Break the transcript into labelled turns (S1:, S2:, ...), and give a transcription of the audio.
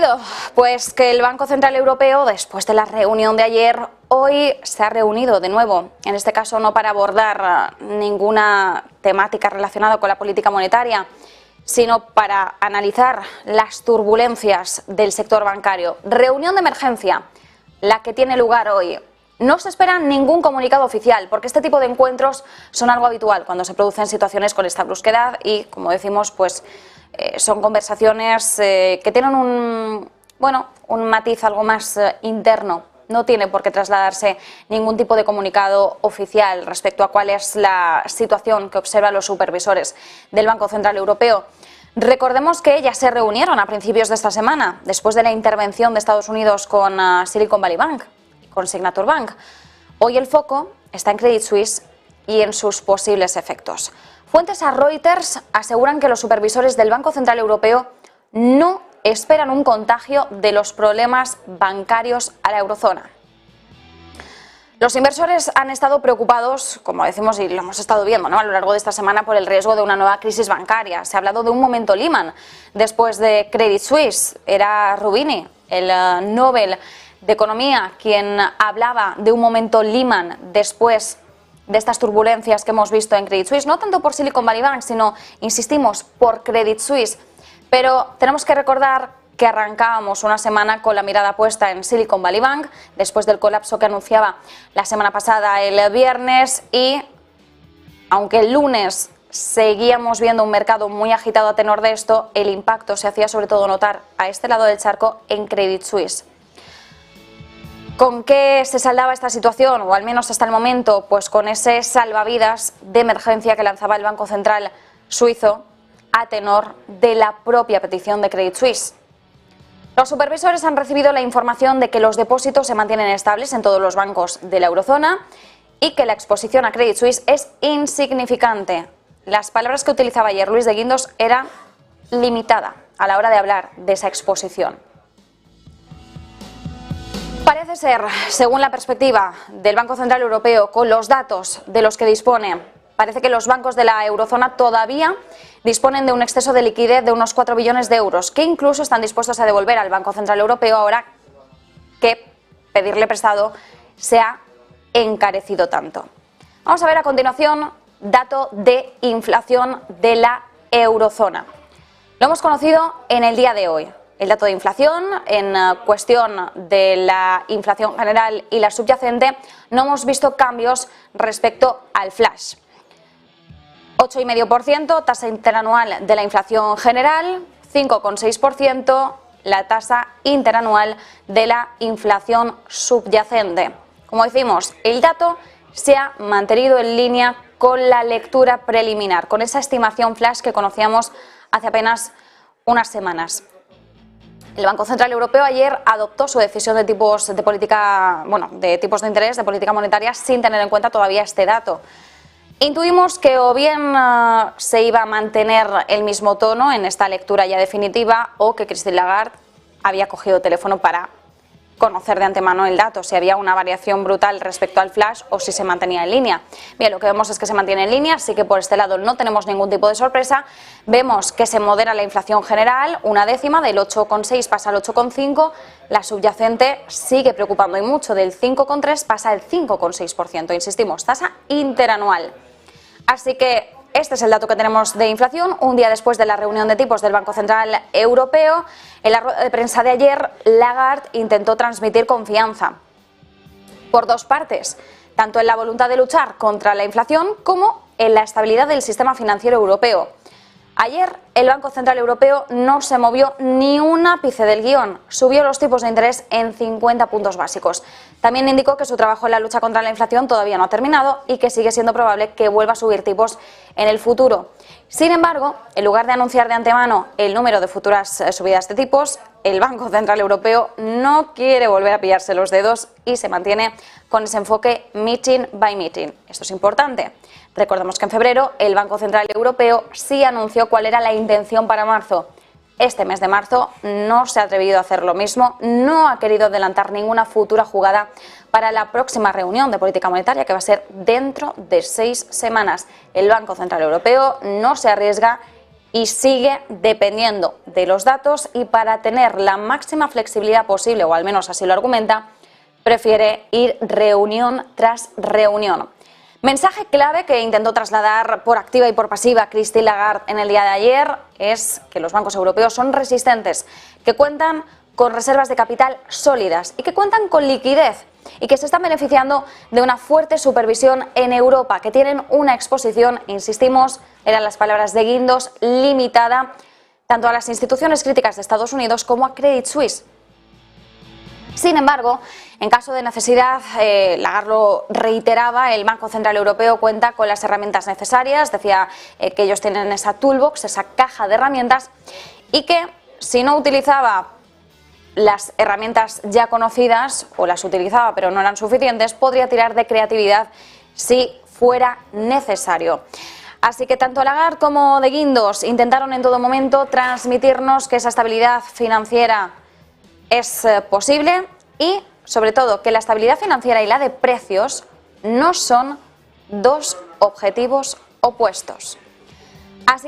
S1: sentido? Pues que el Banco Central Europeo, después de la reunión de ayer, hoy se ha reunido de nuevo, en este caso no para abordar ninguna temática relacionada con la política monetaria, sino para analizar las turbulencias del sector bancario. Reunión de emergencia, la que tiene lugar hoy. No se espera ningún comunicado oficial, porque este tipo de encuentros son algo habitual cuando se producen situaciones con esta brusquedad y, como decimos, pues son conversaciones que tienen un matiz algo más interno. No tiene por qué trasladarse ningún tipo de comunicado oficial respecto a cuál es la situación que observan los supervisores del Banco Central Europeo. Recordemos que ya se reunieron a principios de esta semana, después de la intervención de Estados Unidos con Silicon Valley Bank, con Signature Bank. Hoy el foco está en Credit Suisse y en sus posibles efectos. Fuentes a Reuters aseguran que los supervisores del Banco Central Europeo no esperan un contagio de los problemas bancarios a la eurozona. Los inversores han estado preocupados, como decimos y lo hemos estado viendo, a lo largo de esta semana, por el riesgo de una nueva crisis bancaria. Se ha hablado de un momento Lehman después de Credit Suisse. Era Rubini, el Nobel de Economía, quien hablaba de un momento Lehman después de estas turbulencias que hemos visto en Credit Suisse, no tanto por Silicon Valley Bank, sino, insistimos, por Credit Suisse. Pero tenemos que recordar que arrancábamos una semana con la mirada puesta en Silicon Valley Bank, después del colapso que anunciaba la semana pasada el viernes, y aunque el lunes seguíamos viendo un mercado muy agitado a tenor de esto, el impacto se hacía sobre todo notar a este lado del charco en Credit Suisse. ¿Con qué se saldaba esta situación? O al menos hasta el momento, pues con ese salvavidas de emergencia que lanzaba el Banco Central suizo a tenor de la propia petición de Credit Suisse. Los supervisores han recibido la información de que los depósitos se mantienen estables en todos los bancos de la eurozona y que la exposición a Credit Suisse es insignificante. Las palabras que utilizaba ayer Luis de Guindos era limitada a la hora de hablar de esa exposición. Parece ser, según la perspectiva del Banco Central Europeo, con los datos de los que dispone, parece que los bancos de la eurozona todavía disponen de un exceso de liquidez de unos 4 billones de euros, que incluso están dispuestos a devolver al Banco Central Europeo ahora que pedirle prestado se ha encarecido tanto. Vamos a ver a continuación dato de inflación de la eurozona. Lo hemos conocido en el día de hoy. El dato de inflación, en cuestión de la inflación general y la subyacente, no hemos visto cambios respecto al flash. 8,5% tasa interanual de la inflación general, 5,6% la tasa interanual de la inflación subyacente. Como decimos, el dato se ha mantenido en línea con la lectura preliminar, con esa estimación flash que conocíamos hace apenas unas semanas. El Banco Central Europeo ayer adoptó su decisión de tipos de política, de tipos de interés, de política monetaria, sin tener en cuenta todavía este dato. Intuimos que o bien se iba a mantener el mismo tono en esta lectura ya definitiva, o que Christine Lagarde había cogido teléfono para conocer de antemano el dato, si había una variación brutal respecto al flash o si se mantenía en línea. Bien, lo que vemos es que se mantiene en línea, así que por este lado no tenemos ningún tipo de sorpresa. Vemos que se modera la inflación general, una décima, del 8,6 pasa al 8,5, la subyacente sigue preocupando y mucho, del 5,3 pasa al 5,6%, insistimos, tasa interanual. Así que este es el dato que tenemos de inflación, un día después de la reunión de tipos del Banco Central Europeo. En la rueda de prensa de ayer, Lagarde intentó transmitir confianza por dos partes, tanto en la voluntad de luchar contra la inflación como en la estabilidad del sistema financiero europeo. Ayer el Banco Central Europeo no se movió ni un ápice del guión, subió los tipos de interés en 50 puntos básicos. También indicó que su trabajo en la lucha contra la inflación todavía no ha terminado y que sigue siendo probable que vuelva a subir tipos en el futuro. Sin embargo, en lugar de anunciar de antemano el número de futuras subidas de tipos, el Banco Central Europeo no quiere volver a pillarse los dedos y se mantiene con ese enfoque meeting by meeting. Esto es importante. Recordemos que en febrero el Banco Central Europeo sí anunció cuál era la intención para marzo. Este mes de marzo no se ha atrevido a hacer lo mismo, no ha querido adelantar ninguna futura jugada para la próxima reunión de política monetaria, que va a ser dentro de 6 semanas. El Banco Central Europeo no se arriesga y sigue dependiendo de los datos, y para tener la máxima flexibilidad posible, o al menos así lo argumenta, prefiere ir reunión tras reunión. Mensaje clave que intentó trasladar por activa y por pasiva Christine Lagarde en el día de ayer es que los bancos europeos son resistentes, que cuentan con reservas de capital sólidas y que cuentan con liquidez y que se están beneficiando de una fuerte supervisión en Europa, que tienen una exposición, insistimos, eran las palabras de Guindos, limitada tanto a las instituciones críticas de Estados Unidos como a Credit Suisse. Sin embargo, en caso de necesidad, Lagarde lo reiteraba, el Banco Central Europeo cuenta con las herramientas necesarias, decía que ellos tienen esa toolbox, esa caja de herramientas, y que si no utilizaba las herramientas ya conocidas, o las utilizaba pero no eran suficientes, podría tirar de creatividad si fuera necesario. Así que tanto Lagarde como de Guindos intentaron en todo momento transmitirnos que esa estabilidad financiera es posible y, sobre todo, que la estabilidad financiera y la de precios no son dos objetivos opuestos.